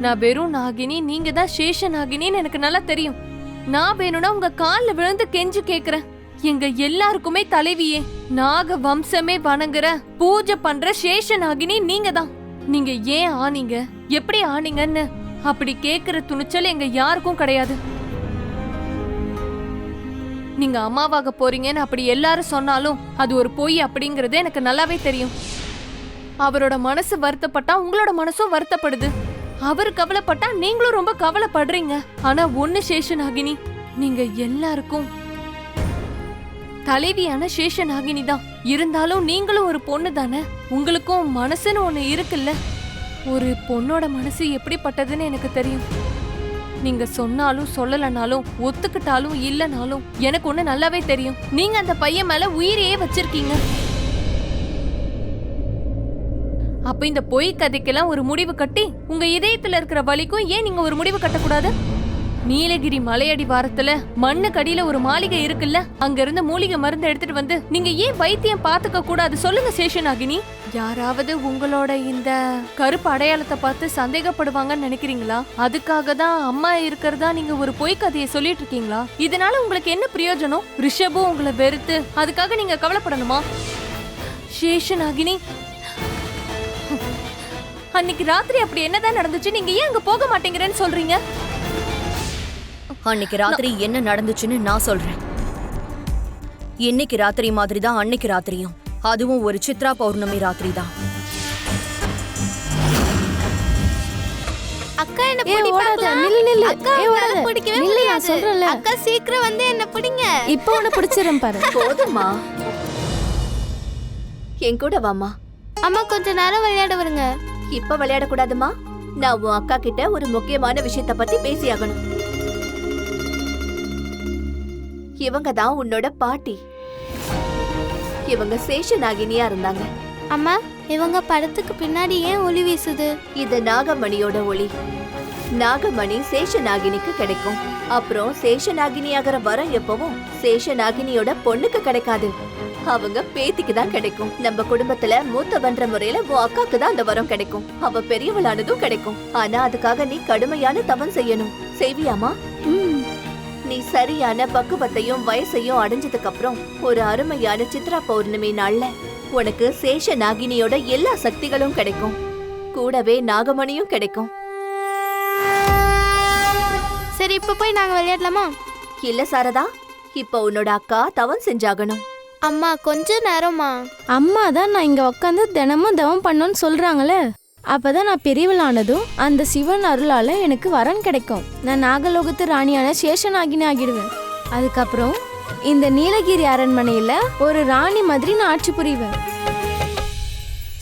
நான் வெறும் நாகினி, நீங்க தான் சேஷ நாகினின்னு எனக்கு நல்லா தெரியும். நான் வேணும்னா உங்க கால்ல விழுந்து கெஞ்சு கேக்குறேன். எங்க எல்லாருக்குமே தலைவியே, நாக வம்சமே வணங்குற பூஜை பண்ற சேஷ நாகினி நீங்க தான். நீங்க ஏன் ஆனீங்க, எப்படி ஆனீங்கன்னு அப்படி கேக்குற துணிச்சல் எங்க யாருக்கும் கிடையாது. நீங்க அம்மாவாக போறீங்கன்னு அப்படி எல்லாரும் சொன்னாலும் அது ஒரு பொய் அப்படிங்கறது எனக்கு நல்லாவே தெரியும். அவரோட மனசு வருத்தப்பட்டா உங்களோட மனசும் வருத்தப்படுது. அவரு கவலைப்பட்டா நீங்களும் ரொம்ப கவலைப்படுறீங்க. ஆனா ஒண்ணு சேஷநாகினி, நீங்க எல்லாருக்கும் தலைவியான சேஷநாகினி தான். இருந்தாலும் நீங்களும் ஒரு பொண்ணு தானே, உங்களுக்கும் மனசுன்னு ஒண்ணு இருக்குல்ல. ஒரு பொண்ணோட மனசு எப்படிப்பட்டதுன்னு எனக்கு தெரியும். நீங்க சொன்னாலும் சொல்லலனாலும் ஒத்துக்கிட்டாலும் இல்லனாலும் எனக்கு ஒண்ணு நல்லாவே தெரியும். நீங்க அந்த பையன் மேல உயிரையே வச்சிருக்கீங்க. அப்ப இந்த பொய் கதைக்கெல்லாம் ஒரு முடிவு கட்டி உங்க இதயத்துல இருக்கிற வலிக்கும் ஏன் நீங்க ஒரு முடிவு கட்டக்கூடாது? நீலகிரி மலையடி வாரத்துல மண்ணுக்கடியில ஒரு மாளிகை இருக்குல்ல, அங்க இருந்து மூலிகை மருந்து எடுத்துட்டு வந்து நீங்க ஏன் வைத்தியம் பாத்துக்க கூடாது? சொல்லுங்க சேஷநாகினி. யாராவது உங்களோட இந்த கருப்பு அடையாளத்தை பார்த்து சந்தேகப்படுவாங்கன்னு நினைக்கிறீங்களா? அதுக்காக தான் அம்மா இருக்கிறதா நீங்க ஒரு பொய் கதையை சொல்லிட்டு இருக்கீங்களா? இதனால உங்களுக்கு என்ன பிரயோஜனம்? ரிஷபும் உங்களை வெறுத்து அதுக்காக நீங்க கவலைப்படணுமா? சேஷநாகினி, அன்னைக்கு ராத்திரி அப்படி என்னதான் நடந்துச்சு? நீங்க ஏன் அங்க போக மாட்டேங்கிறேன்னு சொல்றீங்க? அன்னைக்கு ராத்திரி என்ன நடந்துச்சுன்னு நான் சொல்றேன். இன்னைக்கு ராத்திரி மாதிரி தான் அன்னைக்கு ராத்திரியும், அதுவும் ஒரு சித்ரா பௌர்ணமி ராத்திரி தான். அக்கா என்ன பிடி பார்க்கலாம். நில்லு அக்கா என்ன பிடிக்கவே முடியாது. சொல்றல அக்கா சீக்கிரம் வந்து என்ன பிடிங்க. இப்போ உன்னை பிடிச்சிரும் பாரு. போதுமா, என் கூட வாமா. அம்மா கொஞ்ச நேரம் விளையாட வருங்க. இப்ப விளையாட கூடாதுமா. நான் உன் அக்கா கிட்ட ஒரு முக்கியமான விஷயத்த பத்தி பேசியாகணும். இவங்க தான் உன்னோட பாட்டி. இவங்க சேஷநாகினியா இருந்தாங்க. அம்மா, இவங்க படத்துக்கு பின்னாடி ஏன் ஒளி வீசுது? இது நாகமணியோட ஒளி. நாகமணி சேஷநாகினிக்கு கிடைக்கும். அப்புறம் சேஷநாகினி ஆகிற வரம் எப்பவும் சேஷநாகினியோட பொண்ணுக்கு கிடைக்காது, அவங்க பேத்திக்கு தான் கிடைக்கும். நம்ம குடும்பத்துல மூத்தவன்ற முறையில உன் அக்காக்கு தான் அந்த வரம் கிடைக்கும். அவ பெரியவளானதும் கிடைக்கும். ஆனா அதுக்காக நீ கடுமையான தவம் செய்யணும். செய்வியாமா? நீ சரியான பக்குவத்தையும் வயசையும் அடைஞ்சதுக்கு அப்புறம் ஒரு அருமையான சித்ரா பௌர்ணமி நாள்ல உனக்கு சேஷ நாகினியோட எல்லா சக்திகளும் கிடைக்கும். கூடவே நாகமணியும் கிடைக்கும். சரி, இப்ப போய் நாங்க விளையாடலாமா? இல்ல சாரதா, இப்ப உன்னோட அக்கா தவம் செஞ்சாகணும். அம்மா கொஞ்ச நேரமா. அம்மா தான் நான் இங்க உட்காந்து தினமும் தவம் பண்ணோன்னு சொல்றாங்களே, அப்பதான் நான் பெரியவளானதும் அந்த சிவன் அருளால எனக்கு வரன் கிடைக்கும். நான் நாகலோகத்து ராணியான சேஷநாகினி ஆகிடுவேன். அதுக்கப்புறம் இந்த நீலகிரி அரண்மனையில ஒரு ராணி மாதிரி நான் ஆட்சி புரிவேன்.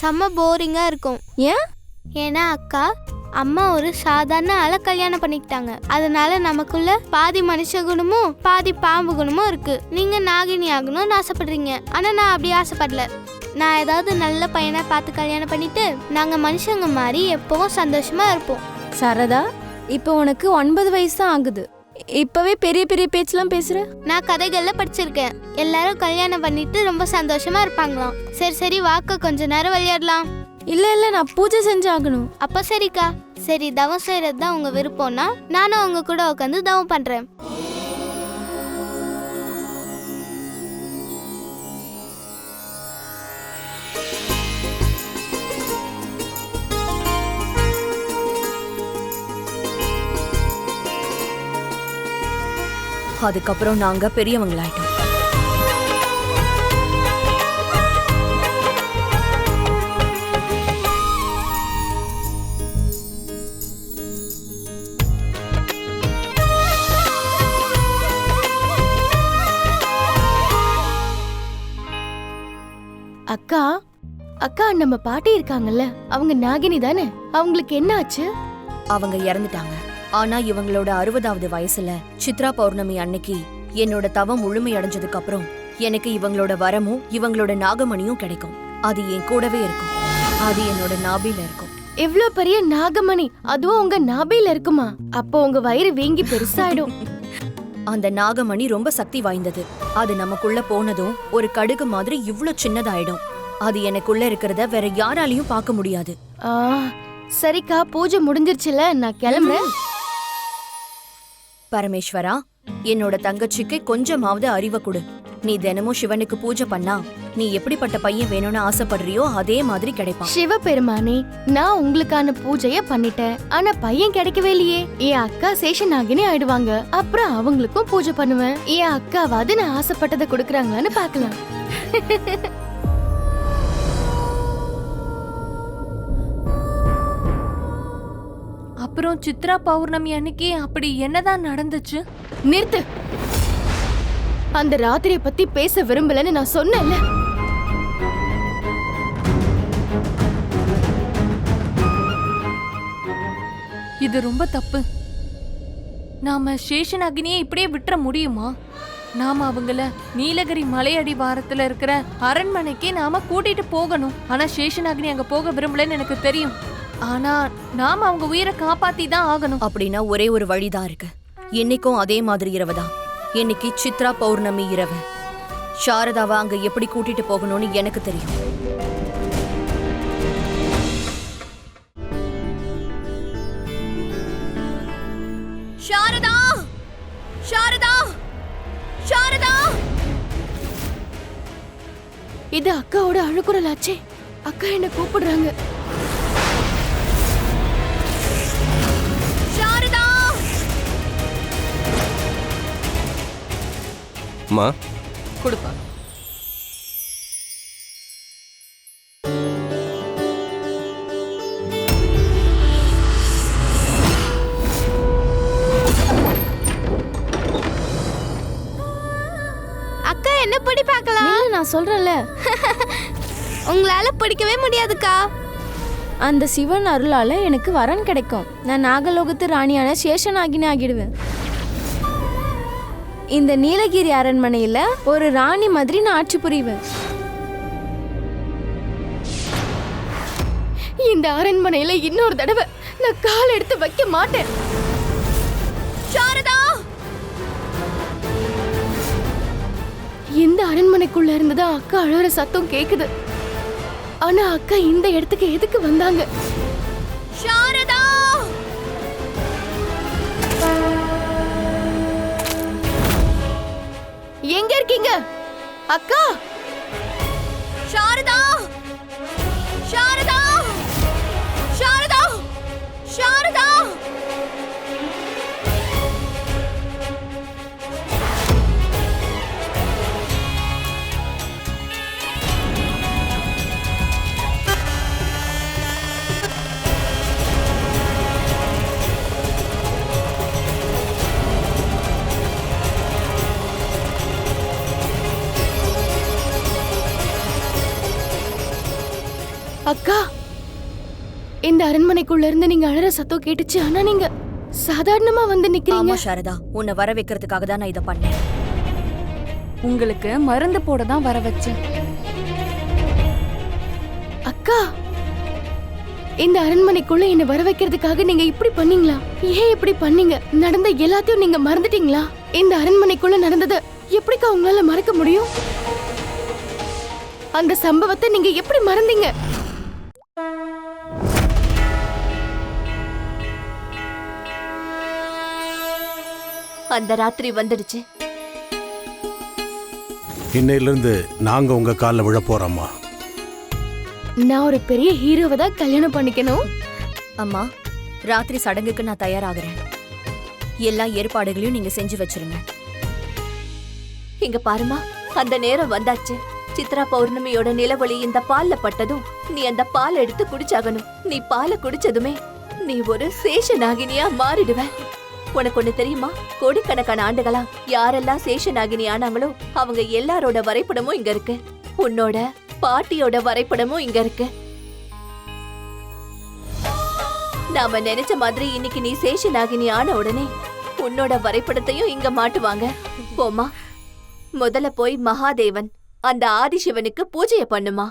செம்ம போரிங்கா இருக்கும். ஏன்? ஏன்னா அக்கா, அம்மா ஒரு சாதாரண ஆளை கல்யாணம் பண்ணிக்கிட்டாங்க. அதனால நமக்குள்ள பாதி மனுஷ குணமும் பாதி பாம்பு குணமும் இருக்கு. நீங்க நாகினி ஆகணும்னு ஆசைப்படுறீங்க, ஆனா நான் அப்படி ஆசைப்படல. நான் ஏதாவது நல்ல பையனை பார்த்து கல்யாணம் பண்ணிட்டு நாங்க மனுஷங்க மாதிரி எப்பவும் சந்தோஷமா இருப்போம். சரதா, இப்போ உனக்கு 9 வயசு தான் ஆகுது. இப்பவே பெரிய பெரிய பேச்செல்லாம் பேசுற. நான் கதைகள்ல படிச்சிருக்கேன், எல்லாரும் கல்யாணம் பண்ணிட்டு ரொம்ப சந்தோஷமா இருப்பாங்களாம். சரி சரி, வாக்க கொஞ்ச நேரம் விளையாடலாம். இல்ல நான் பூஜை செஞ்சாகணும். அப்ப சரிக்கா. சரி, தவம் செய்யறது தான் உங்க விருப்பம்னா நானும் உங்க கூட உட்காந்து தவம் பண்றேன். அதுக்கப்புறம் நாங்க பெரியவங்களாயிட்டோம். அக்கா அக்கா, நம்ம பாட்டி இருக்காங்கல்ல, அவங்க நாகினி தானே? அவங்களுக்கு என்ன ஆச்சு? அவங்க இறந்துட்டாங்க. ஆனா இவங்களோட 60வது வயசுல சித்ரா பௌர்ணமி அன்னைக்கு என்னோட தவம் முழுமை அடைஞ்சதுக்கு அப்புறம் எனக்கு இவங்களோட வரமும் இவங்களோட நாகமணியும் கிடைக்கும். அது என் கூடவே இருக்கும். அது என்னோட நாபில இருக்கும். எவ்ளோ பெரிய நாகமணி, அதுவும் உங்க நாபில இருக்குமா? அப்போ உங்க வயிறு வீங்கி பெருசாயிடும். அந்த நாகமணி ரொம்ப சக்தி வாய்ந்தது. அது நமக்குள்ள போனதும் ஒரு கடுகு மாதிரி இவ்ளோ சின்னதாயிடும். அது எனக்குள்ள இருக்கிறத வேற யாராலையும் பார்க்க முடியாது. சரிக்கா, பூஜை முடிஞ்சிருச்சுல, நான் கிளம்புறேன். பரமேஸ்வரா, என்னோட தங்கச்சிக்கு கொஞ்சமாவது அறிவை கொடு. நீ தினமும் சிவனுக்கு பூஜை பண்ணா நீ எப்படிப்பட்ட பையன் வேணும்னு ஆசைப்படுறியோ அதே மாதிரி கிடைப்பான். சிவபெருமானே, நான் உங்களுக்கான பூஜைய பண்ணிட்டேன். ஆனா பையன் கிடைக்கவே இல்லையே. என் அக்கா சேஷனாகினி ஆயிடுவாங்க. அப்புறம் அவங்களுக்கும் பூஜை பண்ணுவேன். என் அக்காவாவது நான் ஆசைப்பட்டதை கொடுக்கறாங்களான்னு பார்க்கலாம். அப்புறம் சித்ரா பௌர்ணமி அன்னைக்கு அப்படி என்னதான் நடந்துச்சு? நிறுத்து. அந்த ராத்திரியை பத்தி பேச விரும்பலன்னு நான் சொன்னேன்ல. இது ரொம்ப தப்பு. நாம சேஷனாகினியை இப்படியே விட்டுற முடியுமா? நாம அவங்கள நீலகிரி மலையடி வாரத்துல இருக்கிற அரண்மனைக்கு நாம கூட்டிட்டு போகணும். ஆனா சேஷனாகினி அங்க போக விரும்பலன்னு எனக்கு தெரியும். ஆனா நாம அவங்க உயிரை காப்பாத்தி தான் ஆகணும். அப்படின்னா ஒரே ஒரு வழிதான் இருக்கு. இன்னைக்கும் அதே மாதிரி இரவுதான். இன்னைக்கு சித்ரா பௌர்ணமி இரவு. சாரதாவை அங்க எப்படி கூட்டிட்டு போகணும்னு எனக்கு தெரியும். சாரதா, சாரதா, சாரதா. இது அக்காவோட அழுகுரலாச்சே. அக்கா என்ன கூப்பிடுறாங்க. சாரதா. அம்மா, கொடுப்பா. அக்கா என்ன படி பார்க்கலாம். நில்லு, நான் சொல்றேன்ல. உங்களால படிக்கவே முடியாதுக்கா. அந்த சிவன் அருளால எனக்கு வரன் கிடைக்கும். நான் நாகலோகத்து ராணியான சேஷனாகினி ஆகிடுவேன். இந்த நீலகிரி அரண்மனையில ஒரு ராணி மாதிரி நான் ஆட்சி புரிவேன். இந்த அரண்மனையில இன்னொரு தடவை நான் கால் எடுத்து வைக்க மாட்டேன். சாரதா. இந்த அரண்மனைக்குள்ள இருந்துதான் அக்கா அழுற சத்தம் கேக்குது. ஆனா அக்கா இந்த இடத்துக்கு எதுக்கு வந்தாங்க? சாரதா. எங்க இருக்கீங்க அக்கா? சாரதா. சாரதா. சாரதா. சாரதா. அக்கா, இந்த அரண்மனைக்குள்ள இருந்து நீங்க அழற சத்தம் கேட்டுச்சு. ஆனா நீங்க சாதாரணமா வந்து நிக்கிறீங்க. ஆமா சாரதா, உன்னை வர வைக்கிறதுக்காக தான் நான் இதை பண்ணேன். உங்களுக்கு மருந்து போட தான் வர வச்சேன். அக்கா, இந்த அரண்மனைக்குள்ள என்ன வர வைக்கிறதுக்காக நீங்க இப்படி பண்ணீங்களா? ஏன் இப்படி பண்ணீங்க? நடந்த எல்லாத்தையும் நீங்க மறந்துட்டீங்களா? இந்த அரண்மனைக்குள்ள நடந்ததை எப்படிக்கா உங்களால மறக்க முடியும்? அந்த சம்பவத்தை நீங்க எப்படி மறந்தீங்க? அந்த ராத்திரி வந்துடுச்சு. இன்னையிலிருந்து நாங்க உங்க கால்ல விழ போறோம்மா. நான் ஒரு பெரிய ஹீரோவை தான் கல்யாணம் பண்ணிக்கணும். அம்மா, ராத்திரி சடங்குக்கு நான் தயாராகிறேன். எல்லா ஏற்பாடுகளையும் நீங்க செஞ்சு வச்சிருங்க. இங்க பாருமா, அந்த நேரம் வந்தாச்சு. சித்ரா பௌர்ணமியோட நிலவொளி இந்த பால்ல பட்டதும் நீ அந்த பால் எடுத்து குடிச்சாகணும். நீ பாலை குடிச்சதுமே நீ ஒரு சேஷநாகினியா மாறிடுவ. உனக்கு ஒண்ணு தெரியுமா? கோடிக்கணக்கான ஆண்டுகளா யாரெல்லாம் சேஷநாகினி ஆனாங்களோ அவங்க எல்லாரோட வரைபடமும் இங்க இருக்கு. உன்னோட பாட்டியோட வரைபடமும் இங்க இருக்கு. நாம நினைச்ச மாதிரி இன்னைக்கு நீ சேஷநாகினி ஆன உடனே உன்னோட வரைபடத்தையும் இங்க மாட்டுவாங்க. போமா, முதல்ல போய் மகாதேவன் அந்த ஆதிசிவனுக்கு பூஜைய பண்ணுமா.